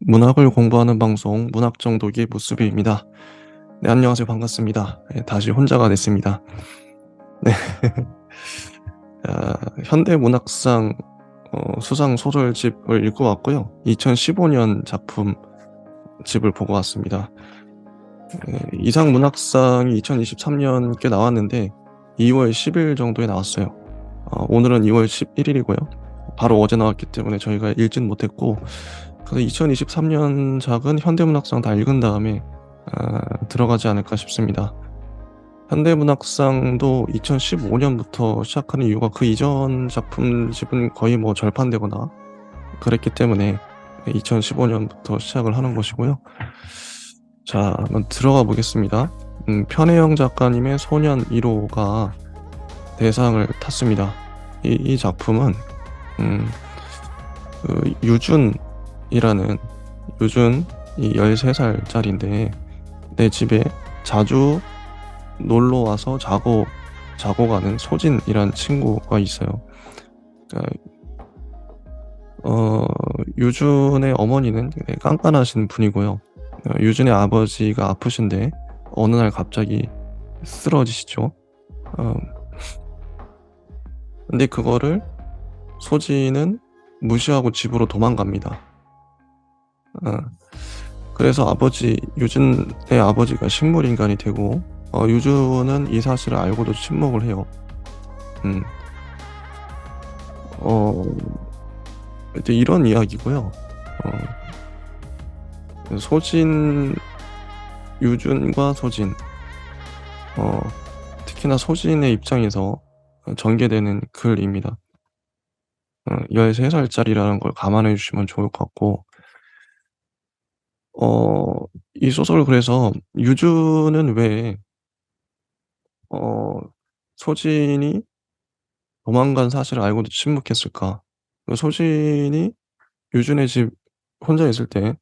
문학을 공부하는 방송 문학정독이 무수비입니다. 네, 안녕하세요. 반갑습니다. 다시 혼자가 됐습니다. 네. 현대문학상 수상 소설집을 읽고 왔고요. 2015년 작품 집을 보고 왔습니다. 이상 문학상이 2023년께 나왔는데 2월 10일 정도에 나왔어요. 오늘은 2월 11일이고요. 바로 어제 나왔기 때문에 저희가 읽진 못했고, 그래서 2023년 작은 현대문학상 다 읽은 다음에 들어가지 않을까 싶습니다. 현대문학상도 2015년부터 시작하는 이유가 그 이전 작품집은 거의 뭐 절판되거나 그랬기 때문에 2015년부터 시작을 하는 것이고요. 자, 한번 들어가 보겠습니다. 편혜영 작가님의 소년 1호가 대상을 탔습니다. 이 작품은 유준이 13살짜리인데 내 집에 자주 놀러 와서 자고 가는 소진이란 친구가 있어요. 그러니까 유준의 어머니는 굉장히 깐깐하신 분이고요. 유준의 아버지가 아프신데 어느 날 갑자기 쓰러지시죠. 근데 그거를 소진은 무시하고 집으로 도망갑니다. 그래서 유준의 아버지가 식물인간이 되고, 유준은 이 사실을 알고도 침묵을 해요. 이제 이런 이야기고요. 유준과 소진, 특히나 소진의 입장에서 전개되는 글입니다. 13살짜리라는 걸 감안해 주시면 좋을 것 같고, 이 소설을 그래서 유준은 왜 소진이 도망간 사실을 알고도 침묵했을까? 소진이 유준의 집 혼자 있을 때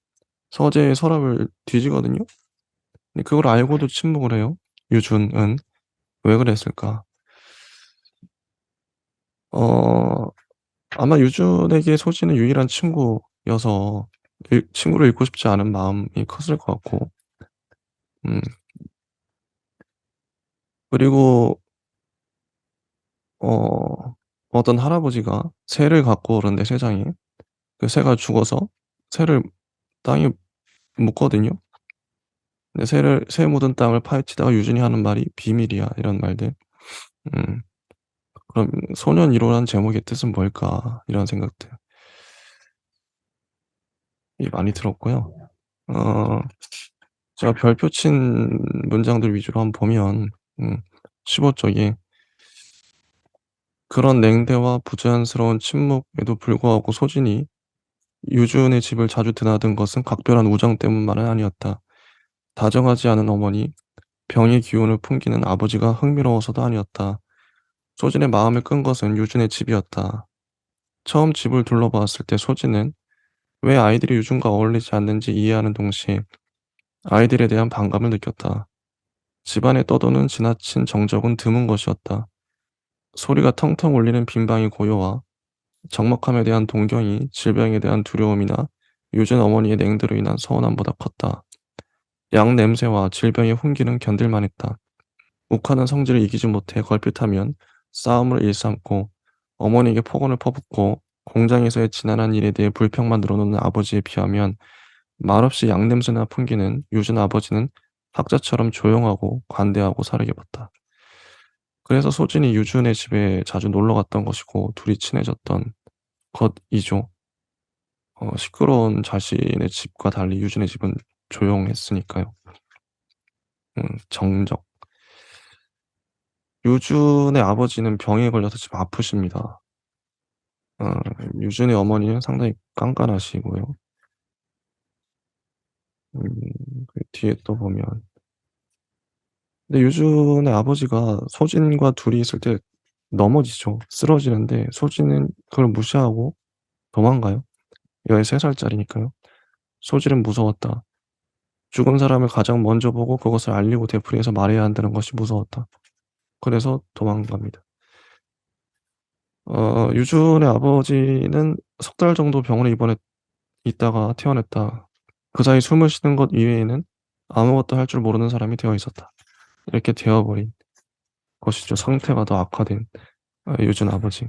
서재의 서랍을 뒤지거든요. 근데 그걸 알고도 침묵을 해요, 유준은. 왜 그랬을까? 어 아마 유준에게 소진은 유일한 친구여서 친구를 잃고 싶지 않은 마음이 컸을 것 같고, 음 그리고 어 어떤 할아버지가 새를 갖고 오는데, 새장이, 그 새가 죽어서 새를 땅에 묻거든요. 근데 새 묻은 땅을 파헤치다가 유준이 하는 말이 "비밀이야." 이런 말들. 음 그럼 '소년 1 호라는 제목의 뜻은 뭘까?' 이런 생각들이 많이 들었고요. 어 제가 별표 친 문장들 위주로 한번 보면, 15쪽에 "그런 냉대와 부자연스러운 침묵에도 불구하고 소진이 유준의 집을 자주 드나든 것은 각별한 우정 때문만은 아니었다. 다정하지 않은 어머니, 병의 기운을 풍기는 아버지가 흥미로워서도 아니었다. 소진의 마음을 끈 것은 유준의 집이었다. 처음 집을 둘러보았을 때 소진은 왜 아이들이 유준과 어울리지 않는지 이해하는 동시에 아이들에 대한 반감을 느꼈다. 집안에 떠도는 지나친 정적은 드문 것이었다. 소리가 텅텅 울리는 빈방의 고요와 적막함에 대한 동경이 질병에 대한 두려움이나 유준 어머니의 냉대로 인한 서운함보다 컸다. 양 냄새와 질병의 훈기는 견딜만 했다. 욱하는 성질을 이기지 못해 걸핏하면 싸움을 일삼고 어머니에게 폭언을 퍼붓고 공장에서의 지난한 일에 대해 불평만 늘어놓는 아버지에 비하면 말없이 양냄새나 풍기는 유준 아버지는 학자처럼 조용하고 관대하고 사르게 봤다. 그래서 소진이 유준의 집에 자주 놀러 갔던 것이고 둘이 친해졌던 것이죠. 시끄러운 자신의 집과 달리 유준의 집은 조용했으니까요. 정적. 유준의 아버지는 병에 걸려서 지금 아프십니다. 어 유준의 어머니는 상당히 깐깐하시고요. 음 그 뒤에 또 보면, 근데 유준의 아버지가 소진과 둘이 있을 때 넘어지죠. 쓰러지는데 소진은 그걸 무시하고 도망가요. 13살짜리니까요. 소진은 무서웠다. 죽은 사람을 가장 먼저 보고 그것을 알리고 되풀이해서 말해야 한다는 것이 무서웠다. 그래서 도망갑니다. 유준의 아버지는 석 달 정도 병원에 입원해 있다가 퇴원했다. 그 사이 숨을 쉬는 것 이외에는 아무것도 할 줄 모르는 사람이 되어 있었다. 이렇게 되어 버린 것이죠. 상태가 더 악화된 유준 아버지.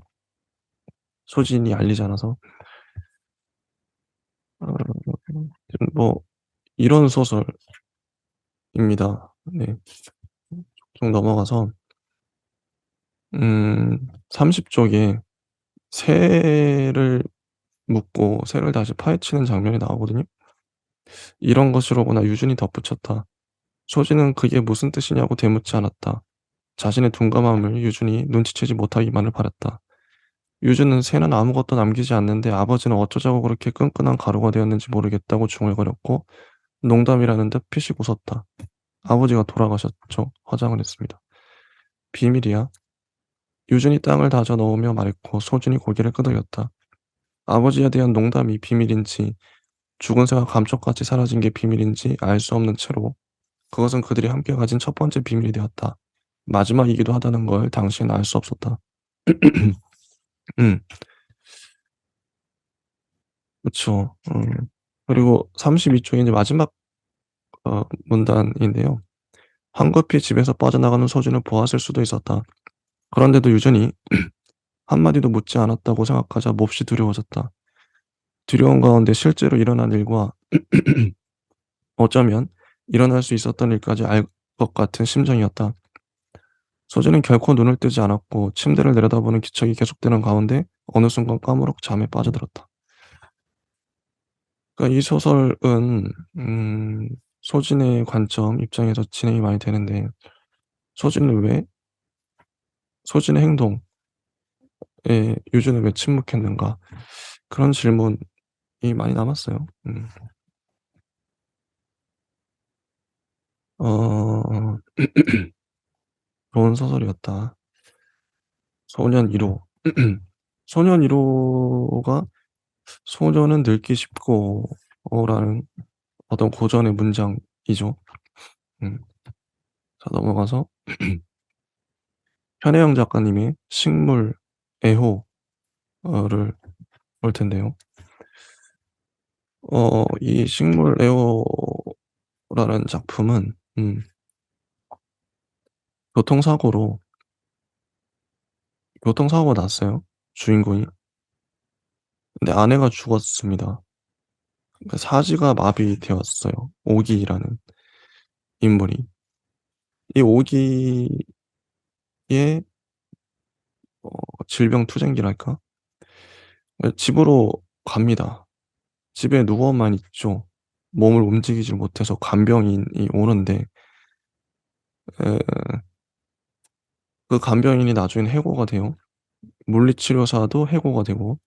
소진이 알리지 않아서 뭐 이런 소설입니다. 네. 쭉 넘어가서 30 쪽에 새를 묻고 새를 다시 파헤치는 장면이 나오거든요. "이런 것이로구나." 유준이 덧붙였다. 소진은 그게 무슨 뜻이냐고 되묻지 않았다. 자신의 둔감함을 유준이 눈치채지 못하기만을 바랐다. 유준은 새는 아무것도 남기지 않는데 아버지는 어쩌자고 그렇게 끈끈한 가루가 되었는지 모르겠다고 중얼거렸고 농담이라는 듯 피식 웃었다. 아버지가 돌아가셨죠. 화장을 했습니다. 비밀이야. 유준이 땅을 다져 넣으며 말했고 소준이 고개를 끄덕였다. 아버지에 대한 농담이 비밀인지 죽은 새가 감쪽같이 사라진 게 비밀인지 알 수 없는 채로 그것은 그들이 함께 가진 첫 번째 비밀이 되었다. 마지막이기도 하다는 걸 당시엔 알 수 없었다. 음. 그쵸. 그리고 32 쪽에 이제 마지막 문단인데요. "황급히 집에서 빠져나가는 소진을 보았을 수도 있었다. 그런데도 유전이 한마디도 묻지 않았다고 생각하자 몹시 두려워졌다. 두려운 가운데 실제로 일어난 일과 어쩌면 일어날 수 있었던 일까지 알 것 같은 심정이었다. 소진은 결코 눈을 뜨지 않았고 침대를 내려다보는 기척이 계속되는 가운데 어느 순간 까무럭 잠에 빠져들었다. 그러니까 이 소설은 소진의 관점 입장에서 진행이 많이 되는데 소진은 왜 소진의 행동에 유준은 왜 침묵했는가 그런 질문이 많이 남았어요. 어 좋은 소설이었다. 소년 1호. 소년 1호가 "소년은 늙기 쉽고" 라는 어떤 고전의 문장이죠. 음. 자 넘어가서 현혜영 작가님의 식물 애호 를 볼 텐데요. 이 식물 애호라는 작품은 교통사고로 교통사고가 났어요, 주인공이. 근데 아내가 죽었습니다. 그러니까 사지가 마비되었어요, 오기라는 인물이. 이 오기의 질병투쟁기랄까? 집으로 갑니다. 집에 누워만 있죠. 몸을 움직이질 못해서 간병인이 오는데 에 그 간병인이 나중엔 해고가 돼요. 물리치료사도 해고가 되고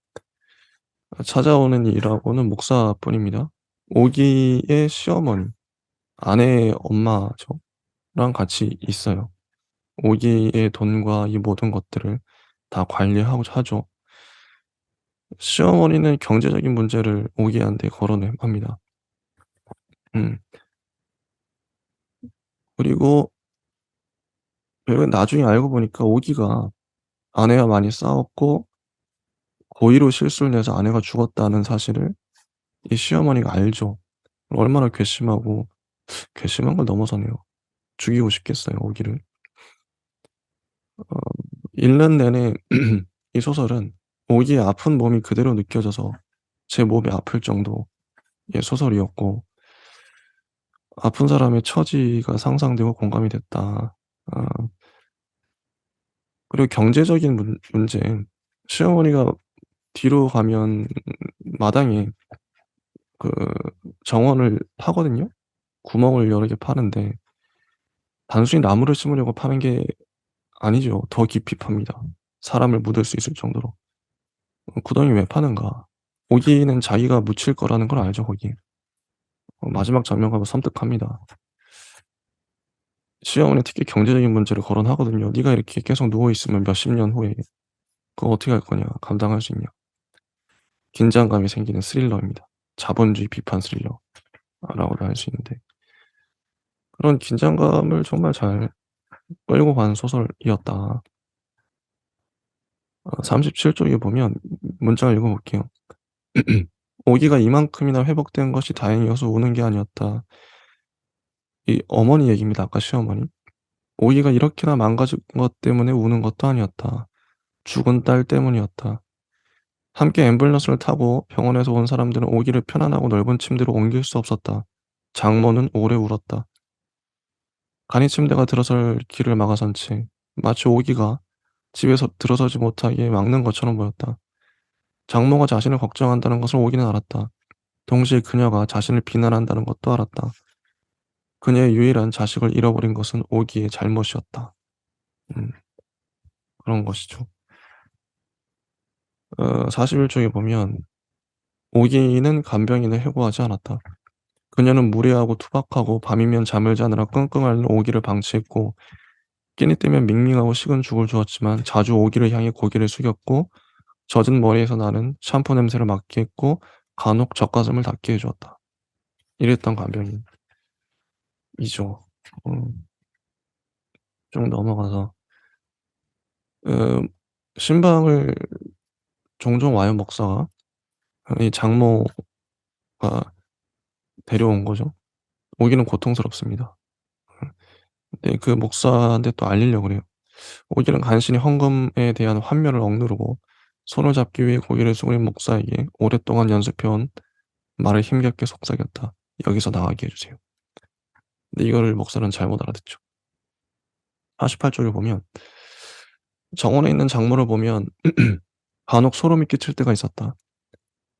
찾아오는 이라고는 목사뿐입니다. 오기의 시어머니, 아내의 엄마죠 랑 같이 있어요. 오기의 돈과 이 모든 것들을 다 관리하고 하죠. 시어머니는 경제적인 문제를 오기한테 거론을 합니다. 음. 그리고 결국엔 나중에 알고 보니까 오기가 아내와 많이 싸웠고 고의로 실수를 내서 아내가 죽었다는 사실을 이 시어머니가 알죠. 얼마나 괘씸하고 괘씸한 걸 넘어서네요. 죽이고 싶겠어요, 오기를. 읽는 내내 이 소설은 오기의 아픈 몸이 그대로 느껴져서 제 몸이 아플 정도의 소설이었고 아픈 사람의 처지가 상상되고 공감이 됐다. 아 그리고 경제적인 문제 시어머니가 뒤로 가면 마당에 그 정원을 파거든요. 구멍을 여러 개 파는데 단순히 나무를 심으려고 파는 게 아니죠. 더 깊이 팝니다. 사람을 묻을 수 있을 정도로. '구덩이 왜 파는가.' 오기는 자기가 묻힐 거라는 걸 알죠 거기에. 마지막 장면 가면 섬뜩합니다. 시어머니 특히 경제적인 문제를 거론하거든요. "네가 이렇게 계속 누워 있으면 몇십 년 후에 그거 어떻게 할 거냐. 감당할 수 있냐." 긴장감이 생기는 스릴러입니다. 자본주의 비판 스릴러라고도 할 수 있는데 그런 긴장감을 정말 잘 끌고 가는 소설이었다. 37 쪽에 보면 문장을 읽어 볼게요. 오기가 이만큼이나 회복된 것이 다행이어서 우는 게 아니었다. 이 어머니 얘기입니다. 아까 시어머니. 오기가 이렇게나 망가진 것 때문에 우는 것도 아니었다. 죽은 딸 때문이었다. 함께 앰뷸런스를 타고 병원에서 온 사람들은 오기를 편안하고 넓은 침대로 옮길 수 없었다. 장모는 오래 울었다. 간이 침대가 들어설 길을 막아선 채 마치 오기가 집에서 들어서지 못하게 막는 것처럼 보였다. 장모가 자신을 걱정한다는 것을 오기는 알았다. 동시에 그녀가 자신을 비난한다는 것도 알았다. 그녀의 유일한 자식을 잃어버린 것은 오기의 잘못이었다. 음, 그런 것이죠. 41쪽에 보면 오기는 간병인을 해고하지 않았다. 그녀는 무례하고 투박하고 밤이면 잠을 자느라 끙끙 앓는 오기를 방치했고 끼니 때면 밍밍하고 식은 죽을 주었지만 자주 오기를 향해 고개를 숙였고 젖은 머리에서 나는 샴푸 냄새를 맡게 했고 간혹 젖가슴을 닦게 해 주었다. 이랬던 간병인이죠. 음 좀 넘어가서 음 신방을 종종 와요 목사가. 이 장모가 데려온 거죠. 오기는 고통스럽습니다. 근데 그 목사한테 또 알리려고 그래요. 오기는 간신히 헌금에 대한 환멸을 억누르고 손을 잡기 위해 고개를 숙인 목사에게 오랫동안 연습해온 말을 힘겹게 속삭였다. "여기서 나가게 해 주세요." 근데 이거를 목사는 잘못 알아듣죠. 48쪽에 보면 정원에 있는 작물을 보면 간혹 소름이 끼칠 때가 있었다.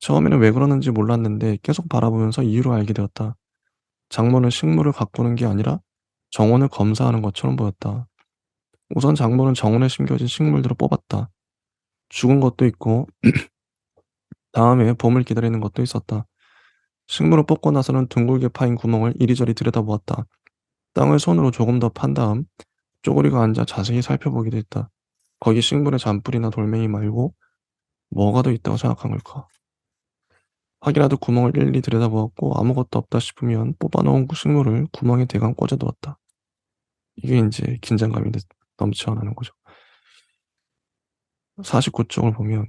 처음에는 왜 그러는지 몰랐는데 계속 바라보면서 이유를 알게 되었다. 장모는 식물을 가꾸는 게 아니라 정원을 검사하는 것처럼 보였다. 우선 장모는 정원에 심겨진 식물들을 뽑았다. 죽은 것도 있고 다음에 봄을 기다리는 것도 있었다. 식물을 뽑고 나서는 둥글게 파인 구멍을 이리저리 들여다보았다. 땅을 손으로 조금 더 판 다음 쪼그리고 앉아 자세히 살펴보기도 했다. 거기 식물의 잔뿌리나 돌멩이 말고 뭐가 더 있다고 생각한 걸까? 확인하듯 구멍을 일일이 들여다보았고 아무것도 없다 싶으면 뽑아놓은 식물을 구멍에 대강 꽂아두었다. 이게 인제 긴장감이 넘쳐나는 거죠. 49쪽을 보면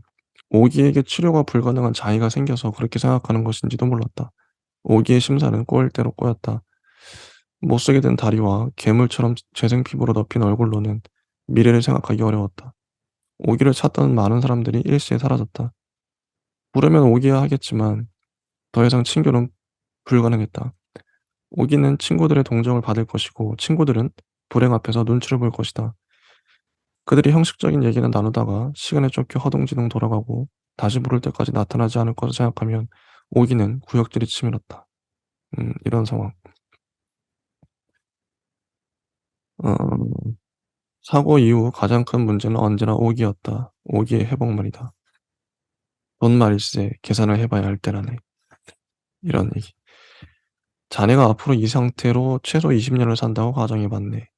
오기에게 치료가 불가능한 장애가 생겨서 그렇게 생각하는 것인지도 몰랐다. 오기의 심사는 꼬일 대로 꼬였다. 못쓰게 된 다리와 괴물처럼 재생 피부로 덮인 얼굴로는 미래를 생각하기 어려웠다. 오기를 찾던 많은 사람들이 일시에 사라졌다. 부르면 오기야 하겠지만 더 이상 친교는 불가능했다. 오기는 친구들의 동정을 받을 것이고 친구들은 불행 앞에서 눈치를 볼 것이다. 그들이 형식적인 얘기는 나누다가 시간에 쫓겨 허둥지둥 돌아가고 다시 부를 때까지 나타나지 않을 것을 생각하면 오기는 구역질이 치밀었다. 이런 상황. 어 사고 이후 가장 큰 문제는 언제나 오기였다. 오기의 회복만이다. 돈 말일세 계산을 해 봐야 할 때라네. 이런 얘기. 자네가 앞으로 이 상태로 최소 20 년을 산다고 가정해 봤네.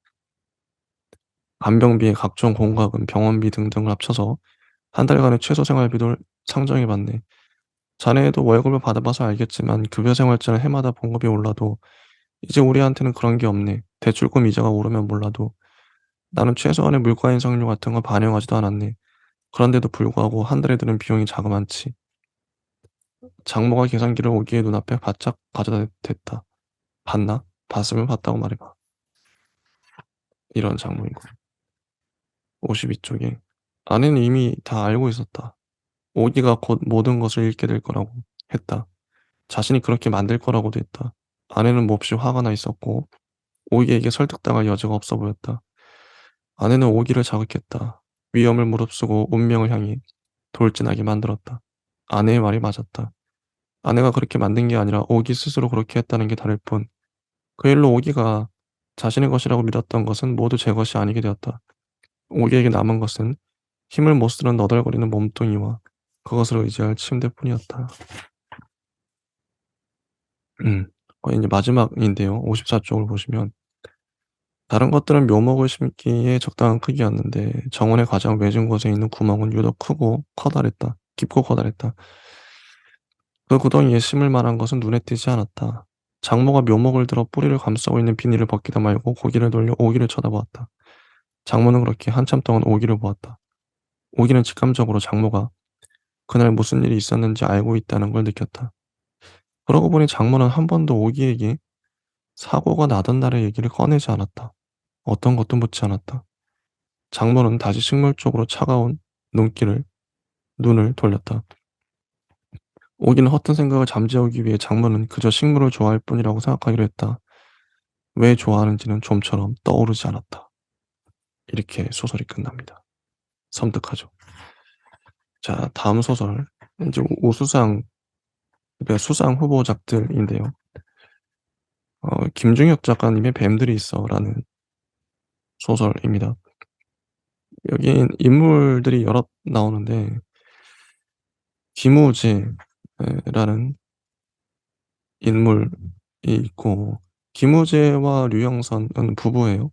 간병비에 각종 공과금, 병원비 등등을 합쳐서 한 달간의 최소 생활비를 상정해 봤네. 자네도 월급을 받아봐서 알겠지만 급여 생활자는 해마다 봉급이 올라도 이제 우리한테는 그런 게 없네. 대출금 이자가 오르면 몰라도 나는 최소한의 물가 인상률 같은 걸 반영하지도 않았네. 그런데도 불구하고 한 달에 드는 비용이 자그만치. 장모가 계산기를 오기의 눈앞에 바짝 가져다 댔다. 봤나? 봤으면 봤다고 말해봐. 이런 장모이고. 52쪽에 아내는 이미 다 알고 있었다. 오기가 곧 모든 것을 잃게 될 거라고 했다. 자신이 그렇게 만들 거라고도 했다. 아내는 몹시 화가 나 있었고 오기에게 설득당할 여지가 없어 보였다. 아내는 오기를 자극했다. 위험을 무릅쓰고 운명을 향해 돌진하게 만들었다. 아내의 말이 맞았다. 아내가 그렇게 만든 게 아니라 오기 스스로 그렇게 했다는 게 다를 뿐 그 일로 오기가 자신의 것이라고 믿었던 것은 모두 제 것이 아니게 되었다. 오기에게 남은 것은 힘을 못 쓰는 너덜거리는 몸뚱이와 그것을 의지할 침대뿐이었다. 음. 거의 인제 마지막인데요. 54쪽을 보시면 다른 것들은 묘목을 심기에 적당한 크기였는데 정원의 가장 외진 곳에 있는 구멍은 유독 크고 커다랬다. 깊고 커다랬다. 그 구덩이에 심을 만한 것은 눈에 띄지 않았다. 장모가 묘목을 들어 뿌리를 감싸고 있는 비닐을 벗기다 말고 고개를 돌려 오기를 쳐다보았다. 장모는 그렇게 한참 동안 오기를 보았다. 오기는 직감적으로 장모가 그날 무슨 일이 있었는지 알고 있다는 걸 느꼈다. 그러고 보니 장모는 한 번도 오기에게 사고가 나던 날의 얘기를 꺼내지 않았다. 어떤 것도 묻지 않았다. 장모는 다시 식물 쪽으로 차가운 눈길을 눈을 돌렸다. 오기는 헛된 생각을 잠재우기 위해 장모는 그저 식물을 좋아할 뿐이라고 생각하기로 했다. 왜 좋아하는지는 좀처럼 떠오르지 않았다. 이렇게 소설이 끝납니다. 섬뜩하죠. 자, 다음 소설. 이제 우수상, 그러니까 수상 후보작들인데요. 김중혁 작가님의 뱀들이 있어라는 소설입니다. 여긴 인물들이 여럿 나오는데 김우재 라는 인물이 있고, 김우재와 류영선은 부부예요.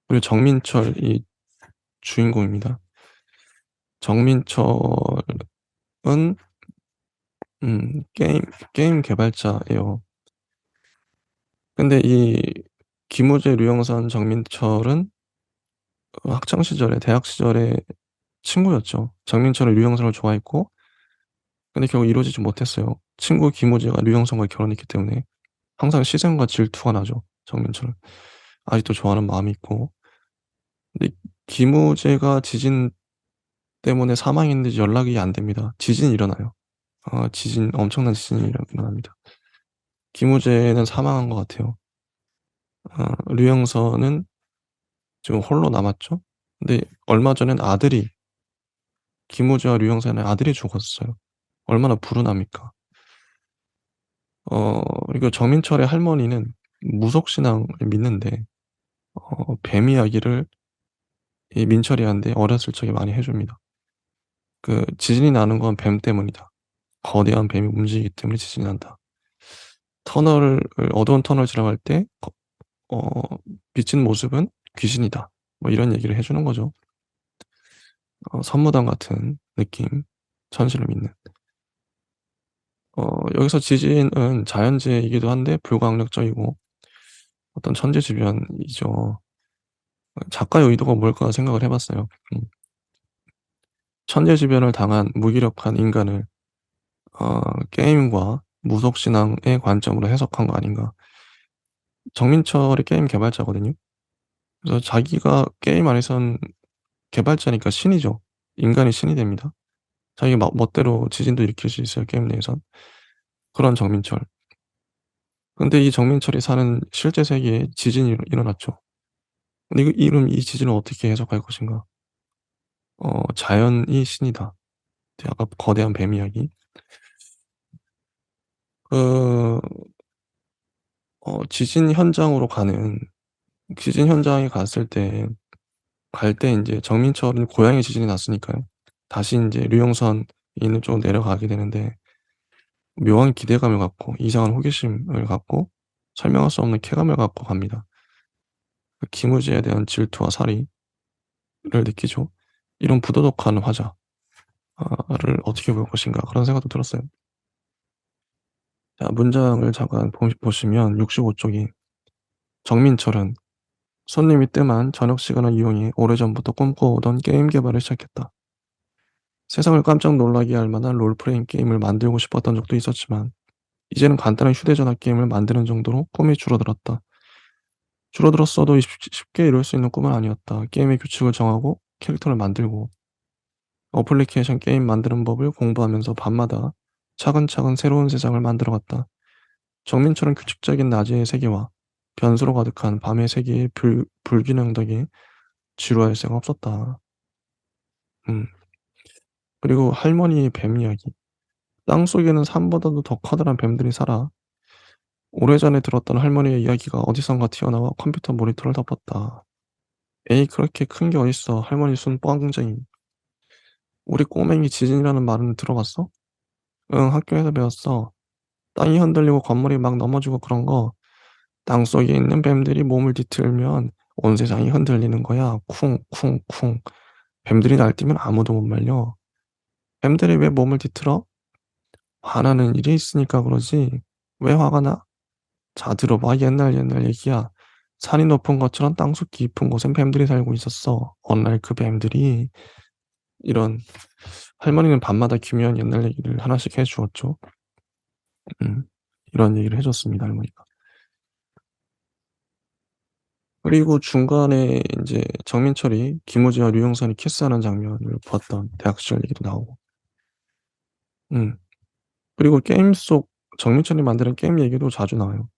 그리고 정민철이 주인공입니다. 정민철은 게임 개발자예요. 근데 이 김우재, 류영선, 정민철은 학창 시절에 대학 시절에 친구였죠. 정민철은 류영선을 좋아했고, 근데 결국 이루어지지 못했어요. 친구 김우재가 류영선과 결혼했기 때문에 항상 시샘과 질투가 나죠, 정민철은. 아직도 좋아하는 마음이 있고. 근데 김우재가 지진 때문에 사망했는지 연락이 안 됩니다. 지진이 일어나요. 엄청난 지진이 일어납니다. 김우재는 사망한 것 같아요. 류영선은 지금 홀로 남았죠. 근데 얼마 전엔 김우재와 류영선의 아들이 죽었어요. 얼마나 불운합니까. 그리고 정민철의 할머니는 무속신앙을 믿는데 뱀 이야기를 이 민철이한테 어렸을 적에 많이 해 줍니다. "지진이 나는 건 뱀 때문이다. 거대한 뱀이 움직이기 때문에 지진이 난다. 어두운 터널을 지나갈 때 어 비친 모습은 귀신이다." 뭐 이런 얘기를 해 주는 거죠. 선무당 같은 느낌. 천신을 믿는. 여기서 지진은 자연재해이기도 한데 불가항력적이고 어떤 천재지변이죠. 작가의 의도가 뭘까 생각을 해 봤어요. 천재지변을 당한 무기력한 인간을 게임과 무속신앙의 관점으로 해석한 거 아닌가. 정민철이 게임 개발자거든요. 그래서 자기가 게임 안에선 개발자니까 신이죠. 인간이 신이 됩니다. 자기 멋대로 지진도 일으킬 수 있어요, 게임 내에선. 그런 정민철. 근데 이 정민철이 사는 실제 세계에 지진이 일어났죠. 근데 이 지진을 어떻게 해석할 것인가? 자연이 신이다. 아까 거대한 뱀 이야기. 그 지진 현장으로 가는 지진 현장에 갔을 때 갈 때 인제 정민철은 고향에 지진이 났으니까요. 다시 인제 류영선이 있는 쪽으로 내려가게 되는데 묘한 기대감을 갖고 이상한 호기심을 갖고 설명할 수 없는 쾌감을 갖고 갑니다. 김우지에 대한 질투와 살이를 느끼죠. '이런 부도덕한 화자 를 어떻게 볼 것인가.' 그런 생각도 들었어요. 자, 문장을 잠깐 보시면 65 쪽이 "정민철은 손님이 뜸한 저녁 시간을 이용해 오래전부터 꿈꿔오던 게임 개발을 시작했다. 세상을 깜짝 놀라게 할 만한 롤플레잉 게임을 만들고 싶었던 적도 있었지만 이제는 간단한 휴대전화 게임을 만드는 정도로 꿈이 줄어들었다. 줄어들었어도 쉽게 이룰 수 있는 꿈은 아니었다. 게임의 규칙을 정하고 캐릭터를 만들고 어플리케이션 게임 만드는 법을 공부하면서 밤마다 차근차근 새로운 세상을 만들어갔다. 정민철은 규칙적인 낮의 세계와 변수로 가득한 밤의 세계의 불균형 덕에 지루할 새가 없었다. 음. 그리고 할머니의 뱀 이야기. "땅속에는 산보다도 더 커다란 뱀들이 살아. 오래전에 들었던 할머니의 이야기가 어디선가 튀어나와 컴퓨터 모니터를 덮었다. 에이, 그렇게 큰 게 어딨어. 할머니 순 뻥쟁이. 우리 꼬맹이 지진이라는 말은 들어봤어? 응, 학교에서 배웠어. 땅이 흔들리고 건물이 막 넘어지고 그런 거. 땅속에 있는 뱀들이 몸을 뒤틀면 온 세상이 흔들리는 거야. 쿵쿵쿵. 뱀들이 날뛰면 아무도 못 말려. 뱀들이 왜 몸을 뒤틀어? 화나는 일이 있으니까 그러지. 왜 화가 나? 자, 들어봐. 옛날 얘기야. 산이 높은 것처럼 땅속 깊은 곳엔 뱀들이 살고 있었어. 어느 날 그 뱀들이" 이런 할머니는 밤마다 기묘한 옛날 얘기를 하나씩 해 주었죠. 음. 이런 얘기를 해 줬습니다, 할머니가. 그리고 중간에 인제 정민철이 김우지와 류영선이 키스하는 장면을 봤던 대학 시절 얘기도 나오고. 음. 그리고 게임 속 정민철이 만드는 게임 얘기도 자주 나와요.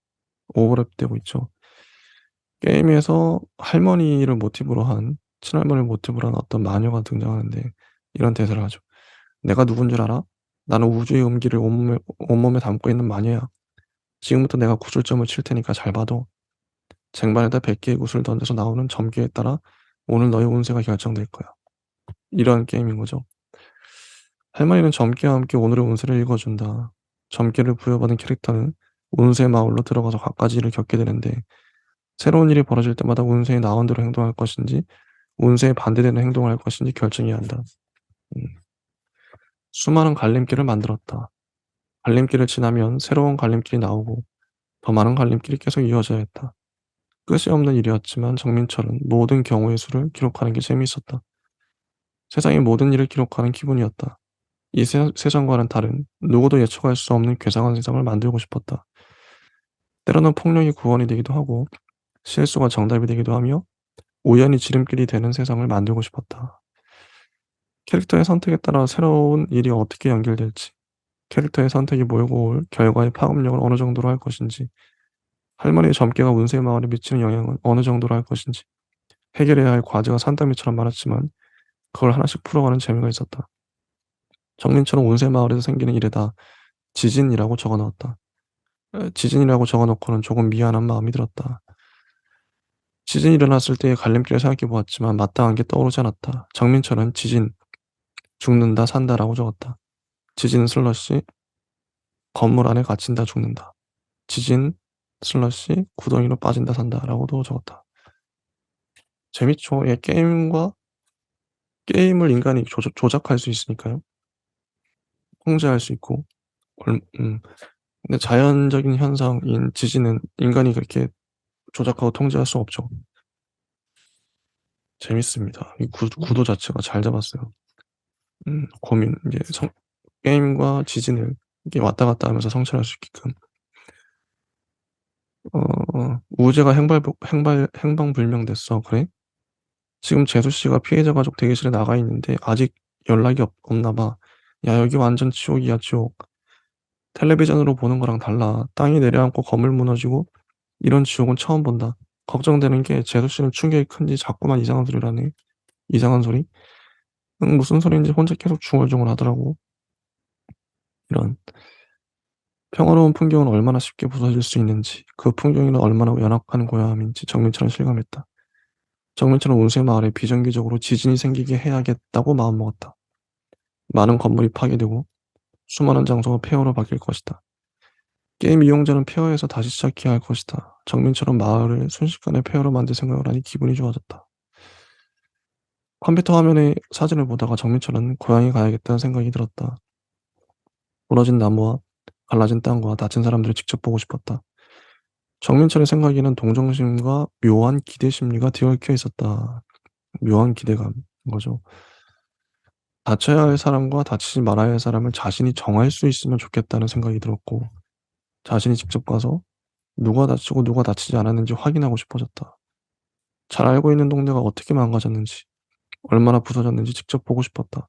오버랩되고 있죠. 게임에서 할머니를 모티브로 한 친할머니를 모티브로 한 어떤 마녀가 등장하는데 이런 대사를 하죠. "내가 누군 줄 알아? 나는 우주의 음기를 온몸에 담고 있는 마녀야. 지금부터 내가 구슬점을 칠 테니까 잘 봐둬. 쟁반에다 100 개의 구슬을 던져서 나오는 점괘에 따라 오늘 너의 운세가 결정될 거야." 이런 게임인 거죠. 할머니는 점괘와 함께 오늘의 운세를 읽어준다. 점괘를 부여받은 캐릭터는 운세 마을로 들어가서 갖가지 일을 겪게 되는데 새로운 일이 벌어질 때마다 운세에 나온 대로 행동할 것인지 운세에 반대되는 행동을 할 것인지 결정해야 한다. 음. 수많은 갈림길을 만들었다. 갈림길을 지나면 새로운 갈림길이 나오고 더 많은 갈림길이 계속 이어져야 했다. 끝이 없는 일이었지만 정민철은 모든 경우의 수를 기록하는 게 재미있었다. 세상의 모든 일을 기록하는 기분이었다. 이 세상과는 다른 누구도 예측할 수 없는 괴상한 세상을 만들고 싶었다. 때로는 폭력이 구원이 되기도 하고 실수가 정답이 되기도 하며 우연이 지름길이 되는 세상을 만들고 싶었다. 캐릭터의 선택에 따라 새로운 일이 어떻게 연결될지, 캐릭터의 선택이 몰고 올 결과의 파급력을 어느 정도로 할 것인지, 할머니의 점괘가 운세 마을에 미치는 영향은 어느 정도로 할 것인지, 해결해야 할 과제가 산더미처럼 많았지만 그걸 하나씩 풀어가는 재미가 있었다. 정민처럼 운세 마을에서 생기는 일에다 지진이라고 적어 넣었다. 지진이라고 적어 놓고는 조금 미안한 마음이 들었다. 지진이 일어났을 때의 갈림길을 생각해 보았지만 마땅한 게 떠오르지 않았다. 정민철은 지진, 죽는다, 산다라고 적었다. 지진 슬러시, 건물 안에 갇힌다, 죽는다. 지진 슬러시, 구덩이로 빠진다, 산다라고도 적었다. 재밌죠? 예, 게임을 인간이 조작할 수 있으니까요. 통제할 수 있고. 얼 근데 자연적인 현상인 지진은 인간이 그렇게 조작하고 통제할 수 없죠. 재밌습니다. 이 구도 자체가 잘 잡았어요. 고민 이제 성 게임과 지진을 이렇게 왔다 갔다 하면서 성찰할 수 있게끔. "우주가 행방불명됐어." "그래? 지금 재수 씨가 피해자 가족 대기실에 나가 있는데 아직 연락이 없나 봐." "야, 여기 완전 지옥이야, 지옥. 텔레비전으로 보는 거랑 달라. 땅이 내려앉고 건물 무너지고 이런 지옥은 처음 본다." 걱정되는 게 재수 씨는 충격이 큰지 자꾸만 이상한 소리를 하네. 이상한 소리? 무슨 소리인지 혼자 계속 중얼중얼하더라고. 이런 평화로운 풍경은 얼마나 쉽게 부서질 수 있는지, 그 풍경에는 얼마나 연약한 고요함인지 정민철은 실감했다. 정민철은 온세 마을에 비정기적으로 지진이 생기게 해야겠다고 마음먹었다. 많은 건물이 파괴되고 수많은 장소가 폐허로 바뀔 것이다. 게임 이용자는 폐허에서 다시 시작해야 할 것이다. 정민철은 마을을 순식간에 폐허로 만들 생각을 하니 기분이 좋아졌다. 컴퓨터 화면에 사진을 보다가 정민철은 고향에 가야겠다는 생각이 들었다. 무너진 나무와 갈라진 땅과 다친 사람들을 직접 보고 싶었다. 정민철의 생각에는 동정심과 묘한 기대 심리가 뒤얽혀 있었다. 묘한 기대감인 거죠. 다쳐야 할 사람과 다치지 말아야 할 사람을 자신이 정할 수 있으면 좋겠다는 생각이 들었고, 자신이 직접 가서 누가 다치고 누가 다치지 않았는지 확인하고 싶어졌다. 잘 알고 있는 동네가 어떻게 망가졌는지, 얼마나 부서졌는지 직접 보고 싶었다.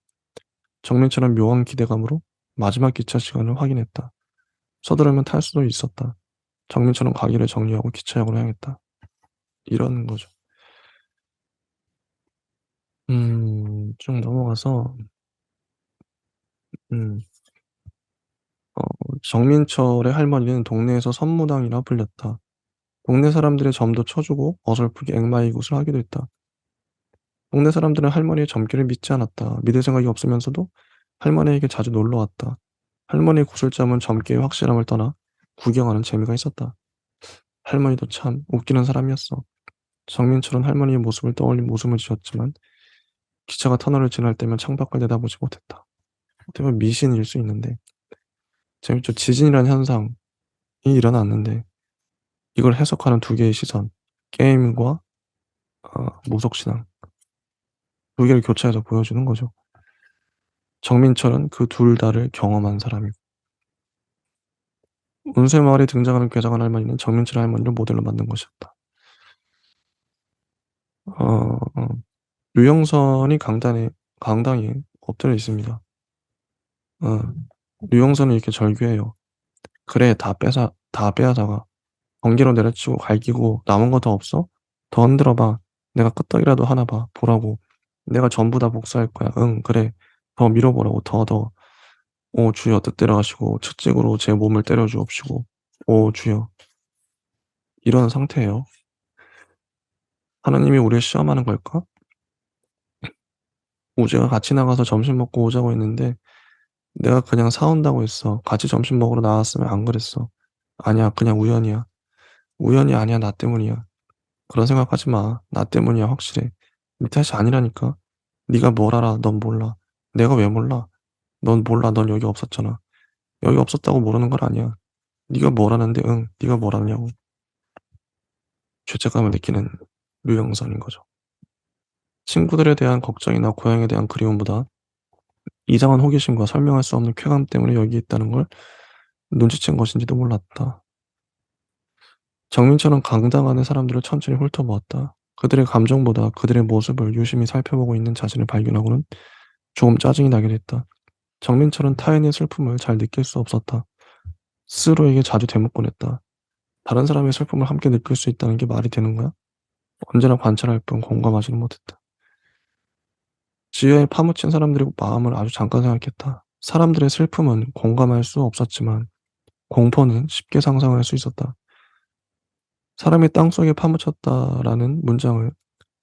정민철은 묘한 기대감으로 마지막 기차 시간을 확인했다. 서두르면 탈 수도 있었다. 정민철은 가게를 정리하고 기차역으로 향했다. 이런 거죠. 쭉 넘어가서 음 어 정민철의 할머니는 동네에서 선무당이라 불렸다. 동네 사람들의 점도 쳐 주고 어설프게 앵마이굿을 하기도 했다. 동네 사람들은 할머니의 점괘를 믿지 않았다. 믿을 생각이 없으면서도 할머니에게 자주 놀러 왔다. 할머니의 구슬점은 점괘의 확실함을 떠나 구경하는 재미가 있었다. 할머니도 참 웃기는 사람이었어. 정민철은 할머니의 모습을 떠올린 웃음을 지었지만 기차가 터널을 지날 때면 창밖을 내다보지 못했다. 어떻게 보면 미신일 수 있는데 재밌죠. 지진이라는 현상이 일어났는데 이걸 해석하는 두 개의 시선, 게임과 무속신앙, 두 개를 교차해서 보여주는 거죠. 정민철은 그 둘 다를 경험한 사람이고 운세 마을에 등장하는 괴장한 할머니는 정민철 할머니를 모델로 만든 것이었다. 어 류영선이 강당에 엎드려 있습니다. 어 류영선은 이렇게 절규해요. "그래 다 빼앗아가. 번개로 내려치고 갈기고 남은 거 더 없어? 더 흔들어 봐. 내가 끄떡이라도 하나 봐. 보라고. 내가 전부 다 복수할 거야. 응 그래. 더 밀어 보라고. 더. 오 주여 뜻대로 하시고 채찍으로 제 몸을 때려 주옵시고. 오 주여." 이런 상태예요. 하나님이 우리를 시험하는 걸까? 우재가 같이 나가서 점심 먹고 오자고 했는데 내가 그냥 사 온다고 했어. 같이 점심 먹으러 나왔으면 안 그랬어. "아니야. 그냥 우연이야." "우연이 아니야. 나 때문이야." "그런 생각하지 마. 나 때문이야 확실해. 네 탓이 아니라니까." "네가 뭘 알아. 넌 몰라." "내가 왜 몰라? 넌 몰라. 넌 여기 없었잖아." "여기 없었다고 모르는 건 아니야." "네가 뭘 아는데." "응. 네가 뭘 아냐고." 죄책감을 느끼는 류영선인 거죠. 친구들에 대한 걱정이나 고향에 대한 그리움보다 이상한 호기심과 설명할 수 없는 쾌감 때문에 여기 있다는 걸 눈치챈 것인지도 몰랐다. 정민철은 강당 안의 사람들을 천천히 훑어보았다. 그들의 감정보다 그들의 모습을 유심히 살펴보고 있는 자신을 발견하고는 조금 짜증이 나게 됐다. 정민철은 타인의 슬픔을 잘 느낄 수 없었다. 스스로에게 자주 되묻곤 했다. 다른 사람의 슬픔을 함께 느낄 수 있다는 게 말이 되는 거야? 언제나 관찰할 뿐 공감하지는 못했다. 지하에 파묻힌 사람들의 마음을 아주 잠깐 생각했다. 사람들의 슬픔은 공감할 수 없었지만 공포는 쉽게 상상할 수 있었다. 사람이 땅속에 파묻혔다라는 문장을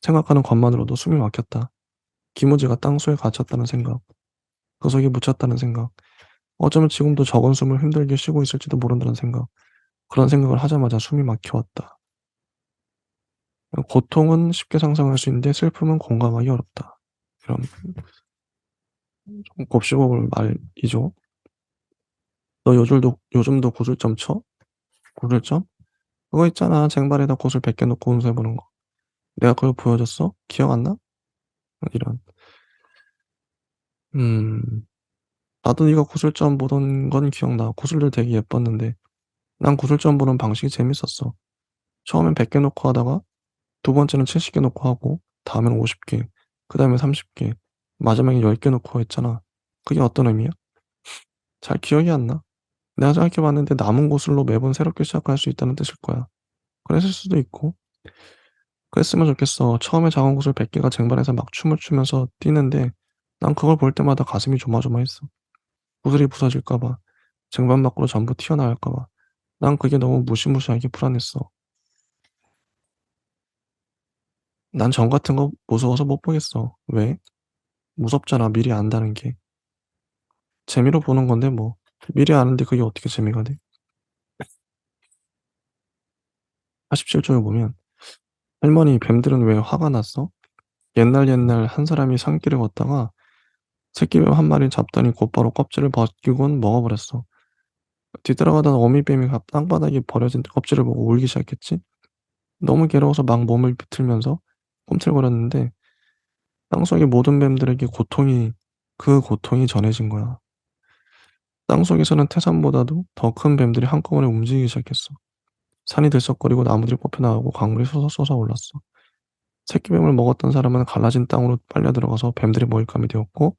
생각하는 것만으로도 숨이 막혔다. 김우지가 땅속에 갇혔다는 생각, 그 속에 묻혔다는 생각, 어쩌면 지금도 적은 숨을 힘들게 쉬고 있을지도 모른다는 생각, 그런 생각을 하자마자 숨이 막혀왔다. 고통은 쉽게 상상할 수 있는데 슬픔은 공감하기 어렵다. 이런 좀 곱씹어볼 말이죠. "너 요즘도 구슬점 쳐? 구슬점? 그거 있잖아. 쟁반에다 구슬 100개 놓고 운세 보는 거. 내가 그걸 보여줬어? 기억 안 나?" 이런. 음. "나도 네가 구슬점 보던 건 기억나. 구슬들 되게 예뻤는데 난 구슬점 보는 방식이 재밌었어. 처음엔 100개 놓고 하다가 두 번째는 70개 놓고 하고 다음에는 50 개, 그다음에 30 개, 마지막에 10개 놓고 했잖아. 그게 어떤 의미야? 잘 기억이 안 나. 내가 생각해 봤는데 남은 구슬로 매번 새롭게 시작할 수 있다는 뜻일 거야. 그랬을 수도 있고 그랬으면 좋겠어. 처음에 작은 구슬 100 개가 쟁반에서 막 춤을 추면서 뛰는데 난 그걸 볼 때마다 가슴이 조마조마했어. 구슬이 부서질까 봐. 쟁반 밖으로 전부 튀어나갈까 봐. 난 그게 너무 무시무시하게 불안했어. 난 점 같은 거 무서워서 못 보겠어. 왜? 무섭잖아, 미리 안다는 게. 재미로 보는 건데 뭐. 미리 아는데 그게 어떻게 재미가 돼? 87 쪽에 보면 "할머니 뱀들은 왜 화가 났어? 옛날 한 사람이 산길을 걷다가 새끼뱀 한 마리 잡더니 곧바로 껍질을 벗기곤 먹어버렸어. 뒤따라가던 어미뱀이 땅바닥에 버려진 껍질을 보고 울기 시작했지. 너무 괴로워서 막 몸을 비틀면서 꿈틀거렸는데 땅속의 모든 뱀들에게 그 고통이 전해진 거야. 땅속에서는 태산보다도 더 큰 뱀들이 한꺼번에 움직이기 시작했어. 산이 들썩거리고 나무들이 뽑혀나가고 강물이 솟아올랐어. 새끼뱀을 먹었던 사람은 갈라진 땅으로 빨려 들어가서 뱀들의 먹잇감이 되었고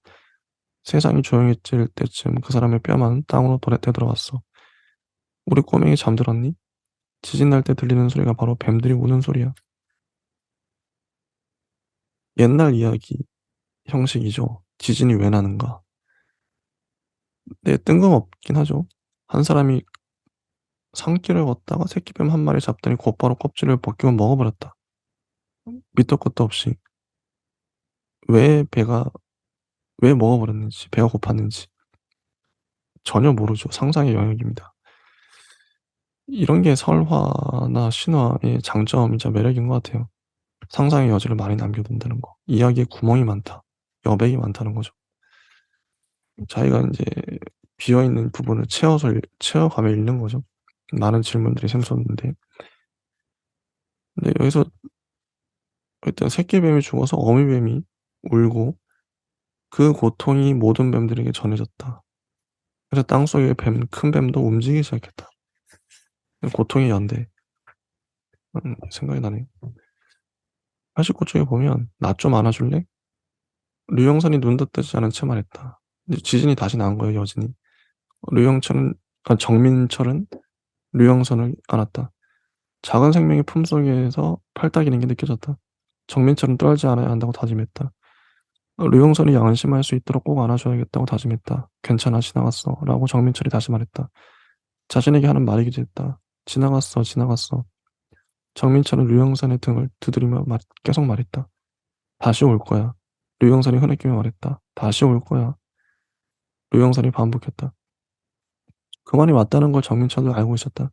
세상이 조용해질 때쯤 그 사람의 뼈만 땅으로 되돌아왔어. 우리 꼬맹이 잠들었니? 지진 날 때 들리는 소리가 바로 뱀들이 우는 소리야. 옛날 이야기 형식이죠. 지진이 왜 나는가? 네, 뜬금없긴 하죠. 한 사람이 산길을 걷다가 새끼뱀 한 마리 잡더니 곧바로 껍질을 벗기고 먹어버렸다. 밑도 끝도 없이. 왜 배가 왜 먹어버렸는지, 배가 고팠는지 전혀 모르죠. 상상의 영역입니다. 이런 게 설화나 신화의 장점이자 매력인 것 같아요. 상상의 여지를 많이 남겨둔다는 거. 이야기에 구멍이 많다. 여백이 많다는 거죠. 자기가 인제 비어 있는 부분을 채워가며 읽는 거죠. 많은 질문들이 샘솟는데 근데 여기서 일단 새끼뱀이 죽어서 어미뱀이 울고 그 고통이 모든 뱀들에게 전해졌다. 그래서 땅속의 큰 뱀도 움직이기 시작했다. 고통의 연대. 생각이 나네요. 89 쪽에 보면 "나 좀 안아 줄래?" 류영선이 눈도 뜨지 않은 채 말했다. 근데 지진이 다시 난 거예요, 여진이. 류영철은 정민철은 류영선을 안았다. 작은 생명의 품속에서 팔딱이는 게 느껴졌다. 정민철은 떨지 않아야 한다고 다짐했다. 류영선이 양심할 수 있도록 꼭 안아줘야겠다고 다짐했다. "괜찮아, 지나갔어." 라고 정민철이 다시 말했다. 자신에게 하는 말이기도 했다. "지나갔어, 지나갔어." 정민철은 류영선의 등을 두드리며 계속 말했다. "다시 올 거야." 류영선이 흐느끼며 말했다. "다시 올 거야." 류영선이 반복했다. 그 말이 맞다는 걸 정민철도 알고 있었다.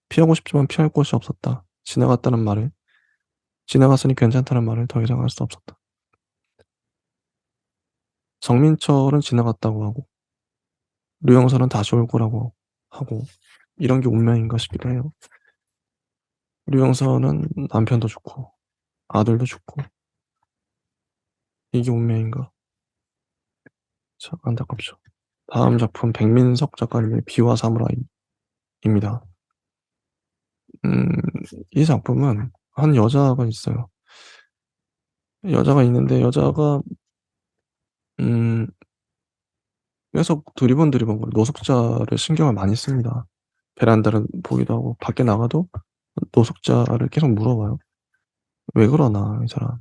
피하고 싶지만 피할 곳이 없었다. 지나갔다는 말을, 지나갔으니 괜찮다는 말을 더 이상 할 수 없었다. 정민철은 지나갔다고 하고 류영선은 다시 올 거라고 하고, 이런 게 운명인가 싶기도 해요. 류영선은 남편도 죽고 아들도 죽고, 이게 운명인가? 참 안타깝죠. 다음 작품 백민석 작가님의 비와 사무라이입니다. 음 이 작품은 한 여자가 있어요. 여자가 있는데 여자가 음 계속 두리번두리번 노숙자를 신경을 많이 씁니다. 베란다를 보기도 하고 밖에 나가도 노숙자를 계속 물어봐요. '왜 그러나 이 사람.'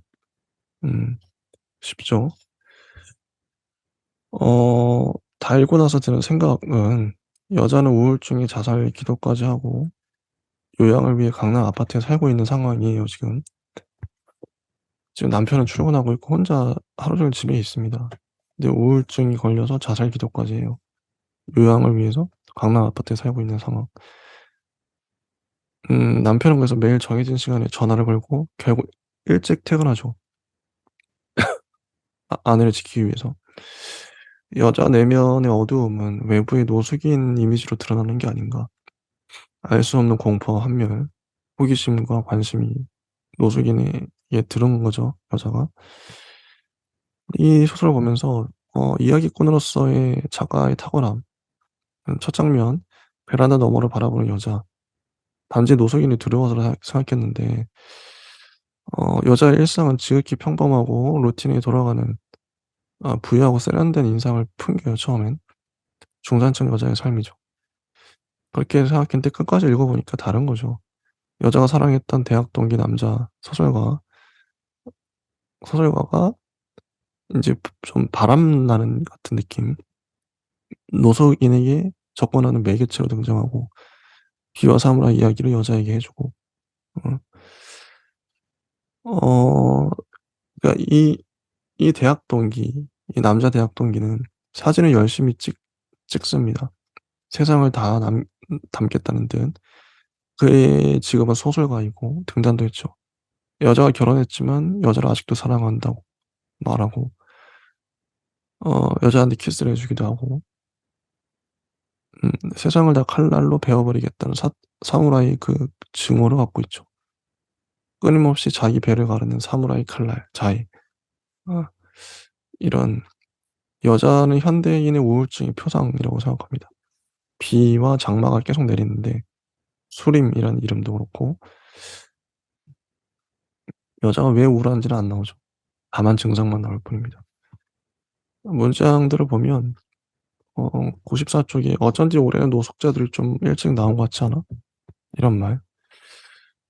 음 싶죠. 어 달고 나서 드는 생각은, 여자는 우울증에 자살 기도까지 하고 요양을 위해 강남 아파트에 살고 있는 상황이에요 지금. 지금 남편은 출근하고 있고 혼자 하루 종일 집에 있습니다. 근데 우울증이 걸려서 자살 기도까지 해요. 요양을 위해서 강남 아파트에 살고 있는 상황. 남편은 그래서 매일 정해진 시간에 전화를 걸고 결국 일찍 퇴근하죠. 아내를 지키기 위해서. 여자 내면의 어두움은 외부의 노숙인 이미지로 드러나는 게 아닌가. 알 수 없는 공포와 환멸, 호기심과 관심이 노숙인에게 들어온 거죠, 여자가. 이 소설을 보면서 이야기꾼으로서의 작가의 탁월함. 첫 장면, 베란다 너머를 바라보는 여자. 단지 노숙인이 두려워서 생각했는데 여자의 일상은 지극히 평범하고 루틴에 돌아가는, 부유하고 세련된 인상을 풍겨요 처음엔. 중산층 여자의 삶이죠. 그렇게 생각했는데 끝까지 읽어 보니까 다른 거죠. 여자가 사랑했던 대학 동기 남자 소설가가 인제 좀 바람 나는 같은 느낌. 노숙인에게 접근하는 매개체로 등장하고 비와 사무라이 이야기를 여자에게 해 주고. 어 어 그러니까 이 대학 동기, 이 남자 대학 동기는 사진을 열심히 찍습니다. 세상을 다 담겠다는 듯. 그의 직업은 소설가이고 등단도 했죠. 여자가 결혼했지만 여자를 아직도 사랑한다고 말하고 여자한테 키스를 해 주기도 하고, 세상을 다 칼날로 베어 버리겠다는 사무라이 그 증오를 갖고 있죠. 끊임없이 자기 배를 가르는 사무라이 칼날 자해. 아 이런, 여자는 현대인의 우울증의 표상이라고 생각합니다. 비와 장마가 계속 내리는데 수림이라는 이름도 그렇고, 여자가 왜 우울한지는 안 나오죠. 다만 증상만 나올 뿐입니다. 문장들을 보면 94 쪽에 "어쩐지 올해는 노숙자들이 좀 일찍 나온 것 같지 않아?" 이런 말.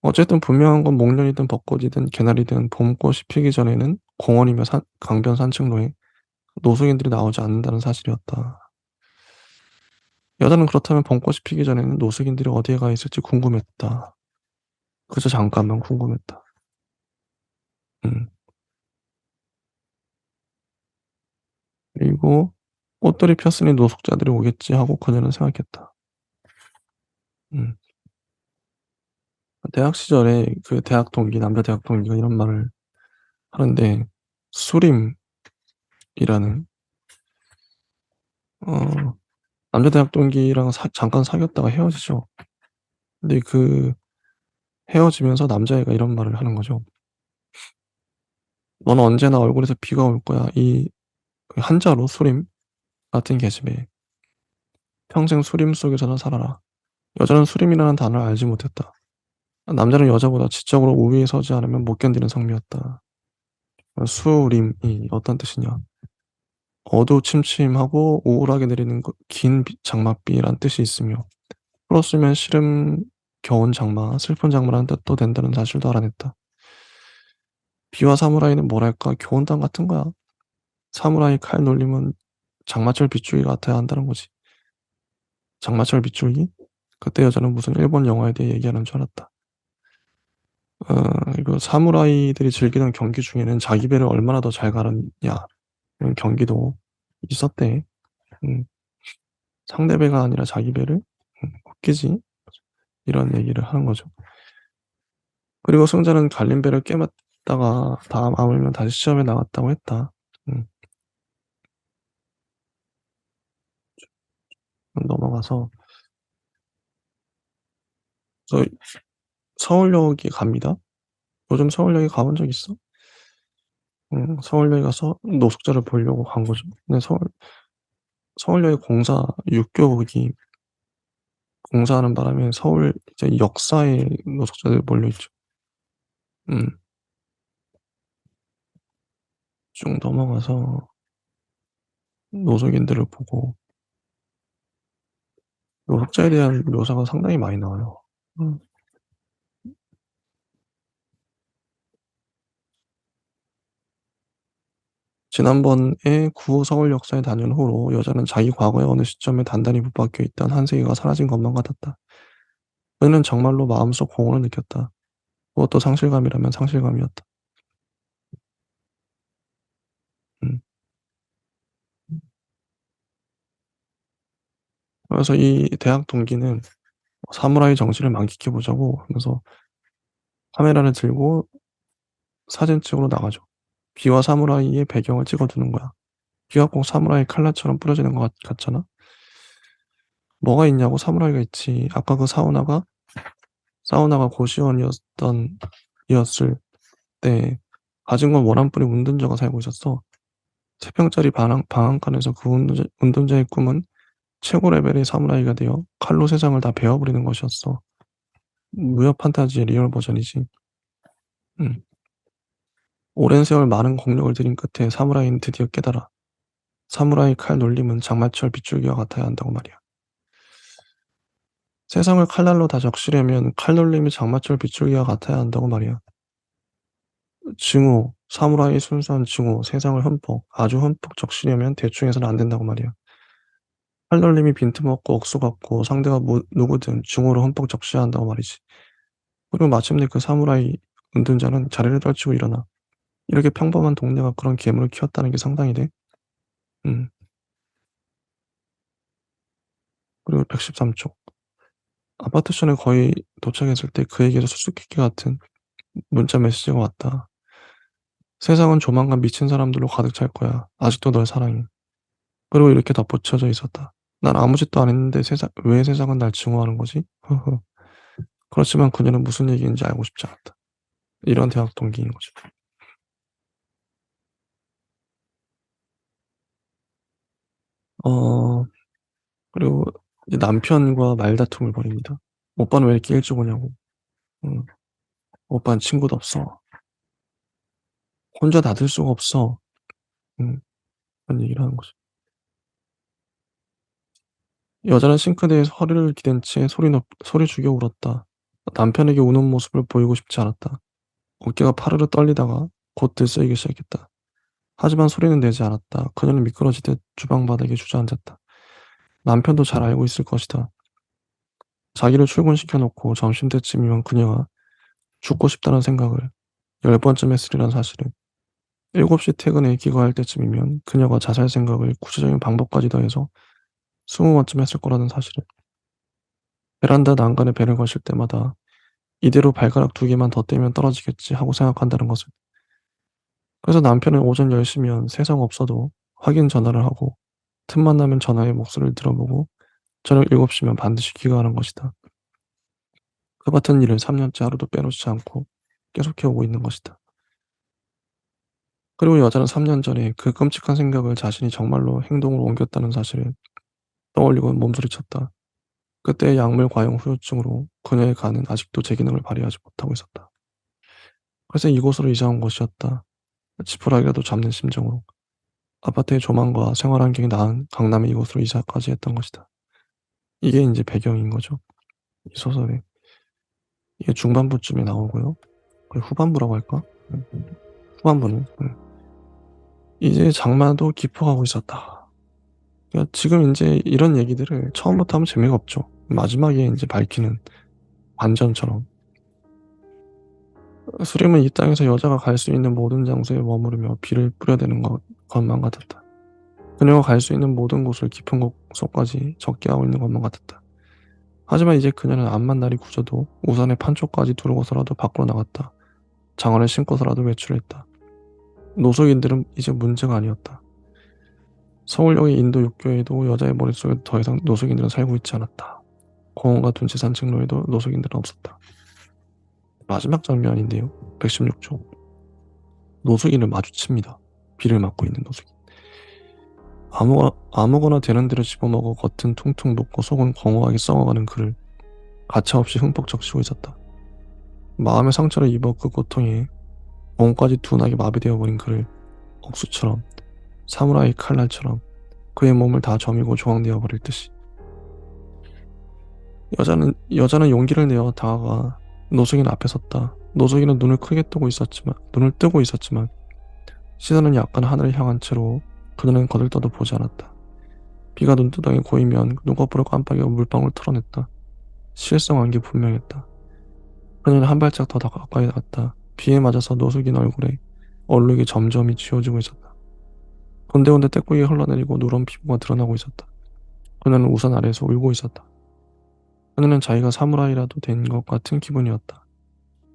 어쨌든 분명한 건 목련이든 벚꽃이든 개나리든 봄꽃이 피기 전에는 공원이며 강변 산책로에 노숙인들이 나오지 않는다는 사실이었다. 여자는 그렇다면 봄꽃이 피기 전에는 노숙인들이 어디에 가 있을지 궁금했다. 그저 잠깐만 궁금했다. 음. 그리고 '꽃들이 폈으니 노숙자들이 오겠지.' 하고 그녀는 생각했다. 음. 대학 시절에 그 대학 동기, 남자 대학 동기가 이런 말을 하는데, 수림이라는, 어 남자 대학 동기랑 잠깐 사귀었다가 헤어지죠. 근데 그 헤어지면서 남자애가 이런 말을 하는 거죠. "너는 언제나 얼굴에서 피가 올 거야. 이 그 한자로 수림 같은 계집애. 평생 수림 속에서나 살아라. 여자는 수림이라는 단어를 알지 못했다. 남자는 여자보다 지적으로 우위에 서지 않으면 못 견디는 성미였다. 수림이 어떤 뜻이냐? 어두침침하고 우울하게 내리는 긴 장맛비란 뜻이 있으며 풀어 쓰면 시름 겨운 장마, 슬픈 장마라는 뜻도 된다는 사실도 알아냈다. 비와 사무라이는 뭐랄까 교훈담 같은 거야. 사무라이 칼 놀림은 장마철 빗줄기 같아야 한다는 거지. 장마철 빗줄기? 그때 여자는 무슨 일본 영화에 대해 얘기하는 줄 알았다. 어, 이거 사무라이들이 즐기던 경기 중에는 자기 배를 얼마나 더 잘 가르냐 이런 경기도 있었대. 음, 상대 배가 아니라 자기 배를 웃기지 이런 얘기를 하는 거죠. 그리고 승자는 갈린 배를 깨맞다가 다음 아울면 다시 시험에 나갔다고 했다. 음, 넘어가서 저 서울역에 갑니다. 요즘 서울역에 가본 적 있어? 서울역에 가서 노숙자를 보려고 간 거죠. 근데 서울역에 공사 육교기 공사하는 바람에 서울 이제 역사에 노숙자들이 몰려 있죠. 음. 쭉 넘어가서 노숙인들을 보고 노숙자에 대한 묘사가 상당히 많이 나와요. 음. 지난번에 구호 서울역사에 다녀온 후로 여자는 자기 과거의 어느 시점에 단단히 붙박혀 있던 한 세계가 사라진 것만 같았다. 그는 정말로 마음속 공허를 느꼈다. 그것도 상실감이라면 상실감이었다. 음. 그래서 이 대학 동기는 사무라이 정신을 만끽해 보자고 하면서 카메라를 들고 사진 찍으러 나가죠. 비와 사무라이의 배경을 찍어두는 거야. 비가 꼭 사무라이 칼날처럼 뿌려지는 것 같잖아. 뭐가 있냐고. 사무라이가 있지. 아까 그 사우나가 고시원이었던 이었을 때 가진 건 원한뿌리 운동자가 살고 있었어. 3평짜리 방앗간에서 그 운동자의 꿈은 최고 레벨의 사무라이가 되어 칼로 세상을 다 베어버리는 것이었어. 무협 판타지의 리얼 버전이지. 음. 오랜 세월 많은 공력을 들인 끝에 사무라이는 드디어 깨달아. 사무라이 칼 놀림은 장마철 빗줄기와 같아야 한다고 말이야. 세상을 칼날로 다 적시려면 칼 놀림이 장마철 빗줄기와 같아야 한다고 말이야. 증오, 사무라이의 순수한 증오, 세상을 흠뻑, 아주 흠뻑 적시려면 대충 해서는 안 된다고 말이야. 팔널림이 빈틈없고 억수 같고 상대가 누구든 증오로 흠뻑 적셔야 한다고 말이지. 그리고 마침내 그 사무라이 은둔자는 자리를 떨치고 일어나. 이렇게 평범한 동네가 그런 괴물을 키웠다는 게 상상이 돼. 음. 그리고 113쪽. 아파트션에 거의 도착했을 때 그에게서 수수께끼 같은 문자 메시지가 왔다. 세상은 조만간 미친 사람들로 가득 찰 거야. 아직도 널 사랑해. 그리고 이렇게 덧붙여져 있었다. 난 아무 짓도 안 했는데 왜 세상은 날 증오하는 거지? 허허. 그렇지만 그녀는 무슨 얘기인지 알고 싶지 않았다. 이런 대학 동기인 거죠. 어, 그리고 이제 남편과 말다툼을 벌입니다. 오빠는 왜 이렇게 일찍 오냐고. 응. 오빠는 친구도 없어. 혼자 놔둘 수가 없어. 응. 그런 얘기를 하는 거죠. 여자는 싱크대에서 허리를 기댄 채 소리 죽여 울었다. 남편에게 우는 모습을 보이고 싶지 않았다. 어깨가 파르르 떨리다가 곧 들썩이기 시작했다. 하지만 소리는 내지 않았다. 그녀는 미끄러지듯 주방 바닥에 주저앉았다. 남편도 잘 알고 있을 것이다. 자기를 출근시켜 놓고 점심때쯤이면 그녀가 죽고 싶다는 생각을 10번쯤 했으리란 사실을, 7시 퇴근에 귀가할 때쯤이면 그녀가 자살 생각을 구체적인 방법까지 더해서 20번쯤 했을 거라는 사실을, 베란다 난간에 배를 거실 때마다 이대로 발가락 2개만 더 떼면 떨어지겠지 하고 생각한다는 것을. 그래서 남편은 오전 10시면 세상 없어도 확인 전화를 하고 틈만 나면 전화에 목소리를 들어보고 저녁 7시면 반드시 귀가하는 것이다. 그 같은 일을 3년째 하루도 빼놓지 않고 계속해 오고 있는 것이다. 그리고 여자는 3년 전에 그 끔찍한 생각을 자신이 정말로 행동으로 옮겼다는 사실을 떠올리고 몸부림쳤다. 그때의 약물 과용 후유증으로 그녀의 간은 아직도 제 기능을 발휘하지 못하고 있었다. 그래서 이곳으로 이사 온 것이었다. 지푸라기라도 잡는 심정으로. 아파트의 조망과 생활 환경이 나은 강남의 이곳으로 이사까지 했던 것이다. 이게 인제 배경인 거죠, 이 소설의. 이게 중반부쯤에 나오고요. 거의 후반부라고 할까? 후반부는 이제 장마도 깊어가고 있었다. 그러니까 지금 인제 이런 얘기들을 처음부터 하면 재미가 없죠. 마지막에 인제 밝히는 반전처럼. 수림은 이 땅에서 여자가 갈 수 있는 모든 장소에 머무르며 비를 뿌려대는 것만 같았다. 그녀가 갈 수 있는 모든 곳을 깊은 곳속까지 적게 하고 있는 것만 같았다. 하지만 이제 그녀는 암만 날이 굳어도 우산의 판쪽까지 두르고서라도 밖으로 나갔다. 장화를 신고서라도 외출했다. 노숙인들은 이제 문제가 아니었다. 서울역의 인도 육교에도 여자의 머릿속에 더 이상 노숙인들은 살고 있지 않았다. 공원과 둔치 산책로에도 노숙인들은 없었다. 마지막 장면인데요. 116쪽. 노숙인을 마주칩니다. 비를 맞고 있는 노숙인. 아무거나 되는 대로 집어먹어 겉은 퉁퉁 붓고 속은 공허하게 썩어가는 그를 가차없이 흠뻑 적시고 있었다. 마음의 상처를 입어 그 고통에 몸까지 둔하게 마비되어 버린 그를 억수처럼 사무라이 칼날처럼 그의 몸을 다 저미고 조각내어 버릴 듯이 여자는 용기를 내어 다가가 노숙인 앞에 섰다. 노숙인은 눈을 뜨고 있었지만 시선은 약간 하늘을 향한 채로 그녀는 거들떠도 보지 않았다. 비가 눈두덩이 고이면 눈꺼풀을 깜빡이고 물방울 털어냈다. 실성한 게 분명했다. 그녀는 한 발짝 더 가까이 갔다. 비에 맞아서 노숙인 얼굴에 얼룩이 점점이 쥐어지고 있었다. 건데건데 떼꾸이가 흘러내리고 누런 피부가 드러나고 있었다. 그녀는 우산 아래에서 울고 있었다. 그녀는 자기가 사무라이라도 된 것 같은 기분이었다.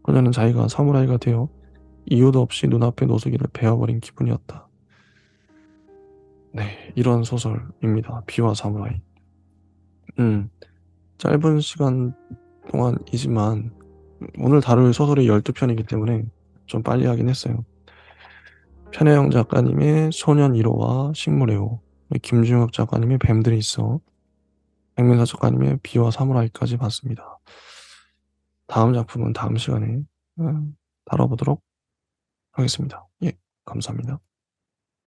그녀는 자기가 사무라이가 되어 이유도 없이 눈앞의 노숙인을 베어버린 기분이었다. 네, 이런 소설입니다. 비와 사무라이. 음, 짧은 시간 동안이지만 오늘 다룰 소설이 12편이기 때문에 좀 빨리 하긴 했어요. 편혜영 작가님의 소년 1호와 식물의 호, 김중혁 작가님의 뱀들이 있어, 백민서 작가님의 비와 사무라이까지 봤습니다. 다음 작품은 다음 시간에 다뤄보도록 하겠습니다. 예, 감사합니다.